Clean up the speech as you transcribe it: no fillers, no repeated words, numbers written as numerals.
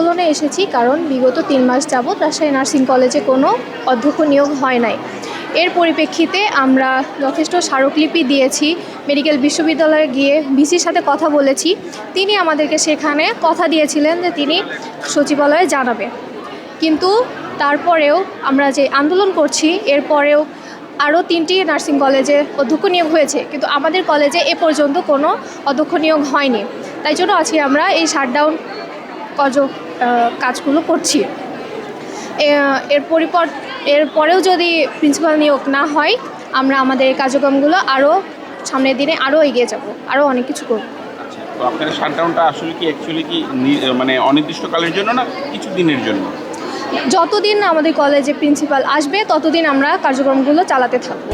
আন্দোলনে এসেছি কারণ বিগত 3 মাস যাবৎ রাজশাহী নার্সিং কলেজে কোনো অধ্যক্ষ নিয়োগ হয় নাই। এর পরিপ্রেক্ষিতে আমরা যথেষ্ট স্মারকলিপি দিয়েছি, মেডিকেল বিশ্ববিদ্যালয়ে গিয়ে ভিসির সাথে কথা বলেছি। তিনি আমাদেরকে সেখানে কথা দিয়েছিলেন যে তিনি সচিবালয়ে জানাবেন, কিন্তু তারপরেও আমরা যে আন্দোলন করছি এরপরেও আরও 3টি নার্সিং কলেজে অধ্যক্ষ নিয়োগ হয়েছে, কিন্তু আমাদের কলেজে এ পর্যন্ত কোনো অধ্যক্ষ নিয়োগ হয়নি। তাই জন্য আজকে আমরা এই শাটডাউন কাজগুলো করছি। এরপরেও যদি প্রিন্সিপাল নিয়োগ না হয়, আমরা আমাদের এই কার্যক্রমগুলো আরও সামনের দিনে আরও এগিয়ে যাব, আরও অনেক কিছু করব। তো আপনার শাটডাউনটা আসলে কি অ্যাকচুয়ালি কি মানে অনির্দিষ্টকালের জন্য না কিছু দিনের জন্য? যতদিন আমাদের কলেজে প্রিন্সিপাল আসবে ততদিন আমরা কার্যক্রমগুলো চালাতে থাকবো।